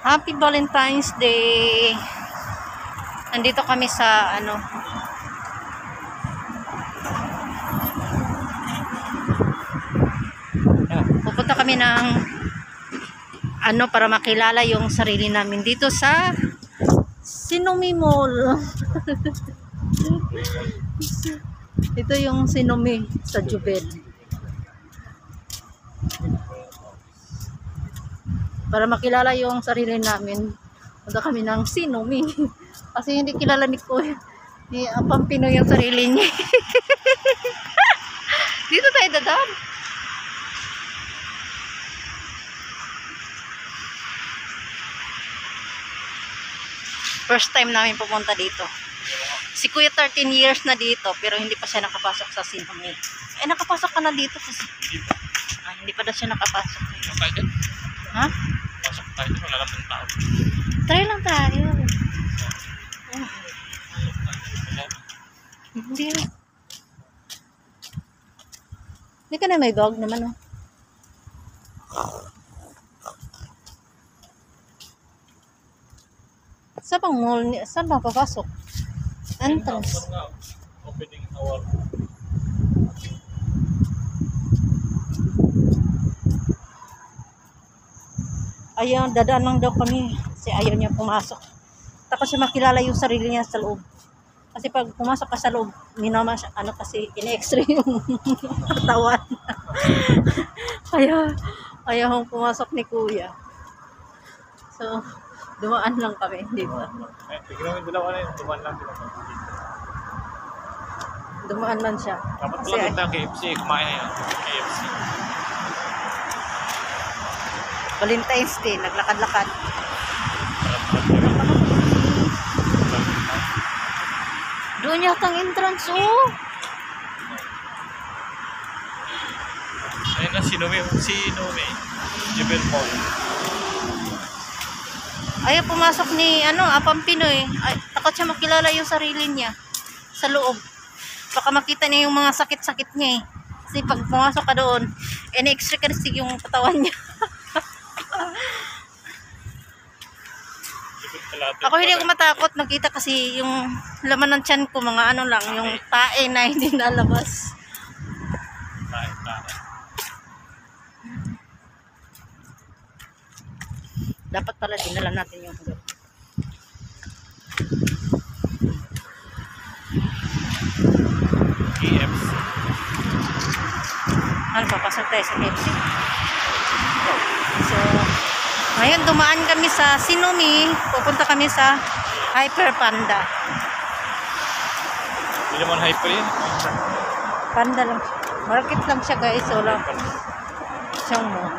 Happy Valentine's Day. Nandito kami sa pupunta kami ng para makilala yung sarili namin dito sa Sinumi Mall. Ito yung Sinumi sa Jubel. Para makilala yung sarili namin, punta kami ng Sinumi. Kasi hindi kilala ni Kuya, ni Pampino yung sarili niya. Dito tayo dadaan. First time namin pupunta dito. Si Kuya 13 years na dito, pero hindi pa siya nakapasok sa Sinumi. Nakapasok ka na dito kasi. Hindi pa daw siya nakapasok. Ha? Pasok tayo, wala naman tao. Try lang tayo. Hindi. Hindi ka na may dog naman, Sa pang mall, saan ba papasok? Entrance. Opening hour. Ayaw, dadaan lang daw kami. Kasi ayaw niya pumasok. Tapos siya makilala yung sarili niya sa loob. Kasi pag pumasok ka sa loob, minama siya, kasi in-x-ray yung katawan. ayaw pumasok ni Kuya. So, dumaan lang kami, di ba? Tignan mo yung dalawa na yun, dumaan lang sila. Dumaan lang siya. Dapat pala ganda ang KFC, kumain na yun. KFC. Valentine's Day, naglakad-lakad. Doon yata ang entrance, Ayun na, Sinumi. Jubel Mall. Ayaw pumasok ni Pampino takot siya makilala yung sarili niya sa loob. Baka makita niya yung mga sakit-sakit niya Kasi pag pumasok ka doon, in-x-ray kasi yung katawan niya. Ako hindi ako matakot, nakita kasi yung laman ng tiyan ko, mga lang, yung tae na hindi nalabas. Tae. Dapat pala dinala natin yung KFC. Papasok tayo sa KFC. So, ngayon dumaan kami sa Sinumi, pupunta kami sa Hyper Panda. Hindi naman hyper yun. Panda lang. Market lang siya, guys. Wala siyang mall.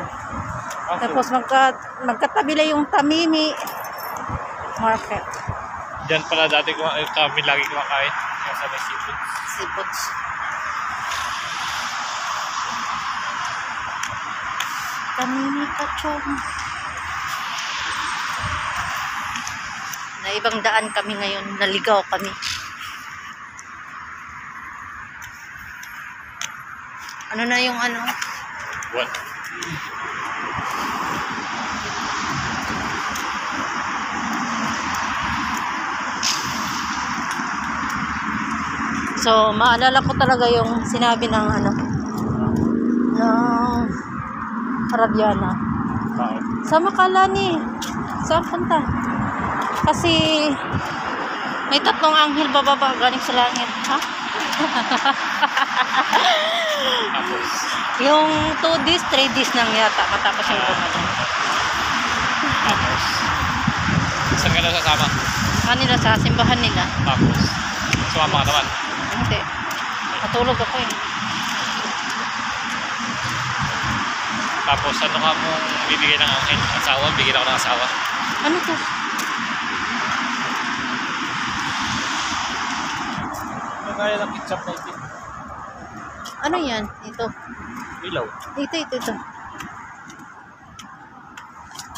Tapos magkatabi lang yung Tamimi Market. Diyan pala dati kami lagi kumakain. Yung sa may Seafoods. Tamimi Pachong. Na ibang daan kami ngayon. Naligaw kami. Ano na yung What? So, maalala ko talaga yung sinabi ng Arabiana. Sa Makalani. Saan punta? Kasi may 3 anghel bababa galing sa langit. Ha? Tapos? Yung 2 days, 3 days nang yata matapos yung Ramadan. Tapos? Saan ka na sasama? Kanila sa simbahan nila. Tapos? Sumama ka naman? Hindi. Matulog ako Tapos ano ka mo bibigyan ng asawa? Bigyan ako ng asawa? Ano to? Kaya ng ketchup na ito. Ano yan? Ito. Ilaw. Ito.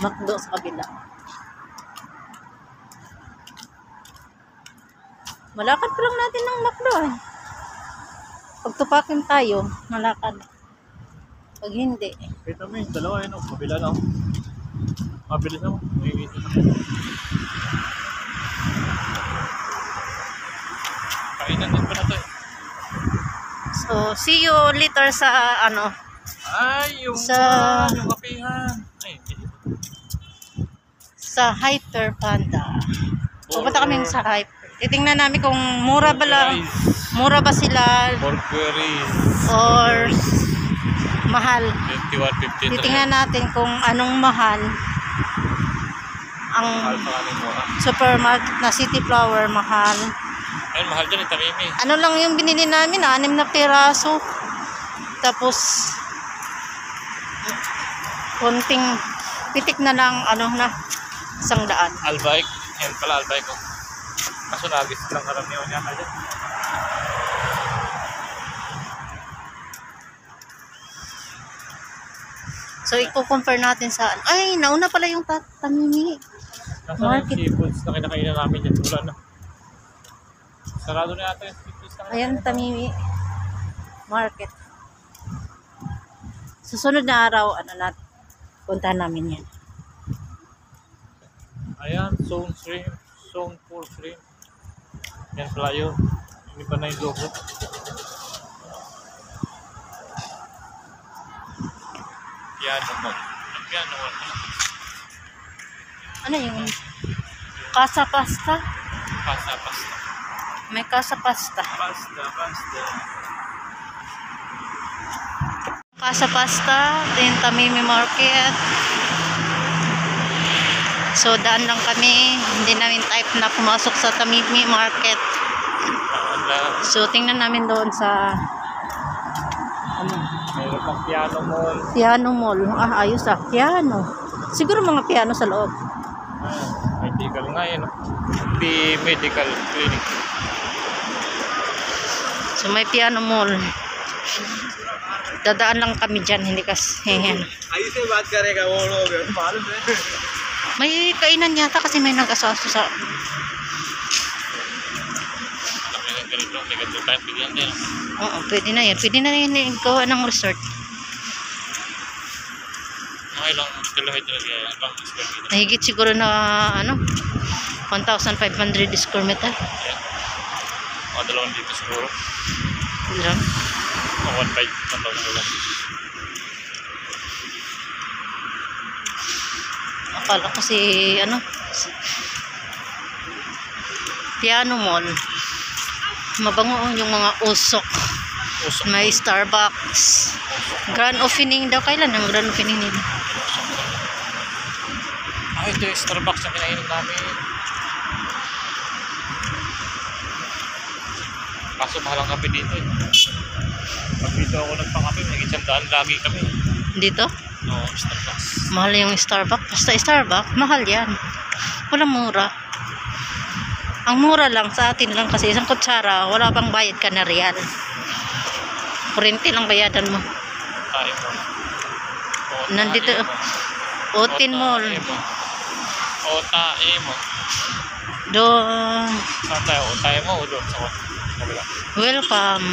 Makdo sa kabila. Malakad pa lang natin ng Makdo. Pagtupakin tayo, malakad. Pag hindi. Kita mo yung dalawa yun, kabila lang. Mabilis naman. Kainan din pa na to eh. So, see you later sa ano. Ay, yung yung kapihan. Ay, hindi. Sa Hyper Panda. Pupunta kami sa Hyper. Titingnan namin kung mura ba sila Burgeries. or mahal. 21.53. Titingnan natin kung anong mahal ang Mahal pa kami mura. supermarket na City Flower mahal. Ayun, mahal dyan yung Tamimi. Ano lang yung binili namin, 6 na piraso. Tapos konting pitik na lang ano na 100. Albike. Yan pala Albike ko. Kaso nagis lang karamihan niya dyan. So i-compare natin sa ay nauna pala yung Tamimi. Nasaan Market. yung seafoods na kinakainan namin yan? Wala na. Sarado na yata yung seafoods na Ayan Tamimi Market. Susunod na araw ano natin puntahan namin yan. Ayan, Zone 3. Zone 4 3. Yan pala yun. Hindi pa na yung logo. Piano mo. Piano mo. Ano yung Casa Pasta? Pasta, pasta. May Casa Pasta. Pasta, pasta. Casa Pasta, then Tamimi Market. So daan lang kami, hindi namin type na pumasok sa Tamimi Market. So tingnan namin doon sa ano, Mayroon pang piano mall. Piano Mall. Ah, ayos ah, piano. Siguro mga piano sa loob. Medical nga yun. The medical clinic. So may Piano Mall. Dadaan lang kami dyan, hindi kasi Ayusin baat karega wo log. Malum hai. may kainan yata kasi may nag-asaso sa Ganito, may ganito tayo bigyan din. oo, pwede na yan. Pwede na yan gawa ng resort. Mga ilang kilometer kaya, ilang square meter. Nahigit siguro na ano 1,500 square meter. Ayan. Mga 2 dito siguro. Ilan? Mga 1,500 lang. Akala ko si ano Piano Mall. Mabango yung mga usok. Usok. May Starbucks. Grand opening daw. Kailan ang grand opening nila? Ay, ito yung Starbucks na kinainom namin. Kaso mahal ang kape dito eh. Pag dito ako nagpakape, nag-100 lagi kami. Dito? Oo, Starbucks. Mahal yung Starbucks. Basta Starbucks, mahal yan. Walang mura. Ang mura lang sa atin lang kasi isang kutsara, wala pang bayad ka na real. Kurente lang bayadan mo. Tayo mo. Nandito, Otin Mall. Otae mo. Doon. Saan tayo? Otae mo o doon? Sa kabila. Welcome.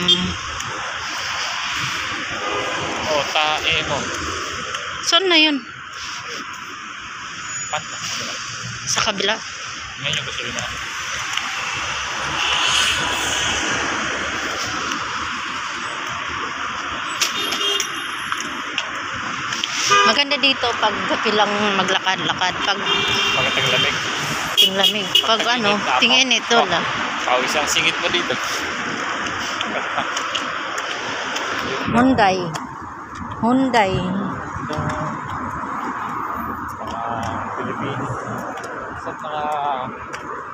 Otae mo. Saan na yun? Panta. Sa kabila. Ngayon yung gusto rin na. Maganda dito pag gabi lang maglakad-lakad. Pag Magandang lamig. tinglamig. Pag ano, tingin ito lang. Pawis ang singit mo dito. Hyundai. Hyundai. Pilipinas.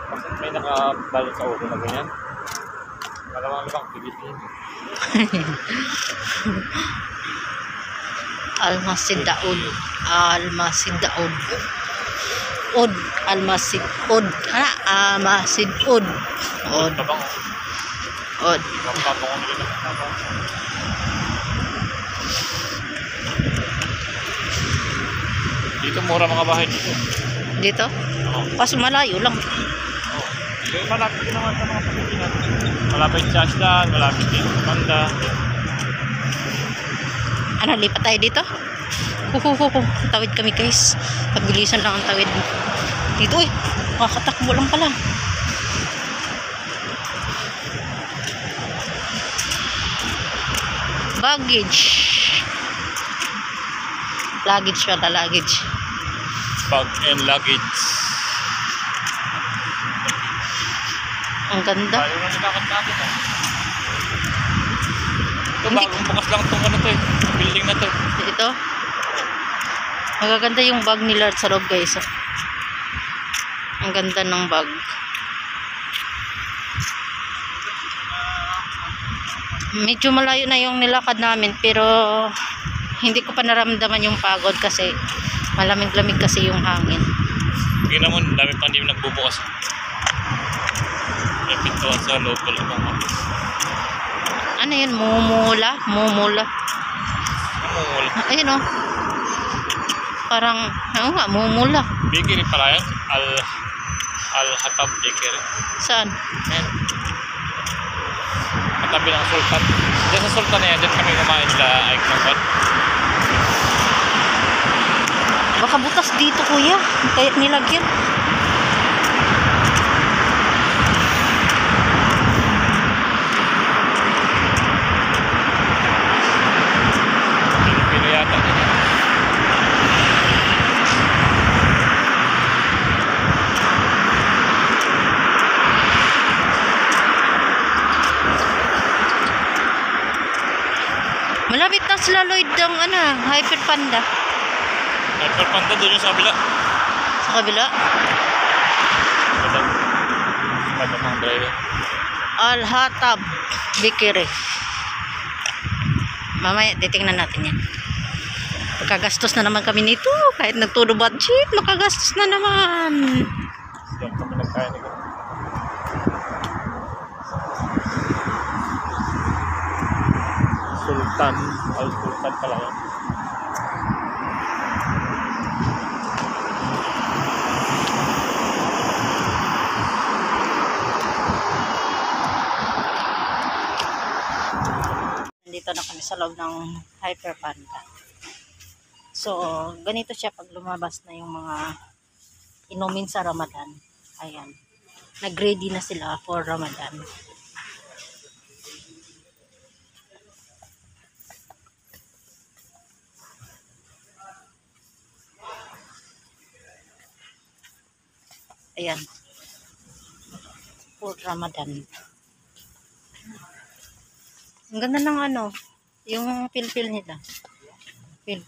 Kasi may nakabalot sa ulo na ganyan. Malamang ibang Pilipinas. Almasid Daud. Almasid Daud. Od. Almasid Od. Almasid Od. Od. Tabang. Od. Ibang papang nila. Dito mura mga bahay dito. Dito? Kaso malayo lang. Yung malapit din naman sa mga Pilipinas. Malapit sa Aslan, malapit din sa Banda. Ano, lipat tayo dito? Tawid kami guys. Pagbilisan lang ang tawid. Dito eh. Makakatakbo lang pala. Baggage. Luggage pala, luggage. Bag and luggage. Ang ganda. Tayo na nilakad natin ah. Ito Hindi- bagong bukas lang itong ano to eh. Building na to. Ito. Magaganda yung bag ni Lord sa loob guys. Oh. Ang ganda ng bag. Medyo malayo na yung nilakad namin pero hindi ko pa naramdaman yung pagod kasi malamig-lamig kasi yung hangin. Tingnan mo, dami pa hindi nagbubukas. May pintuan sa loob pala mga. Ano yun? Mumula? Mumula. Mumula. Ayun oh. Parang, ano nga, mumula. Bakery pala yan. Al-Hatab Bakery. Saan? Ayan. Katabi ng Sultan. Diyan sa Sultan na yan, diyan kami kumain sa Ike ng Bad. Baka butas dito kuya. Kaya nilagyan. Pilipino yata din yan. Malapit na sila Lloyd ng ano, Hyper Panda. Hyper Panda doon yung sa kabila. Sa kabila. Madam ang driver. Al-Hatab Bakery. Mamaya titingnan natin yan. Pagkagastos na naman kami nito. Kahit nagtudo budget, makagastos na naman. Diyan kami nagkain nito. Sultan. Al-Sultan pala yan. Nandito na kami sa loob ng Hyper Panda. So, ganito siya pag lumabas na yung mga inumin sa Ramadan. Ayan. Nag-ready na sila for Ramadan. Ayan. For Ramadan. Ang ganda ng ano, yung feel nila. Feel.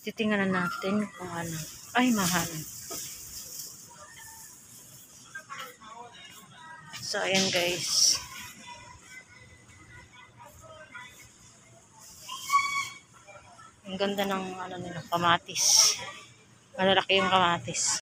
Titingnan natin kung ano. Ay, mahal. So, ayan guys. Ang ganda ng ano nila, kamatis. Malalaki yung kamatis.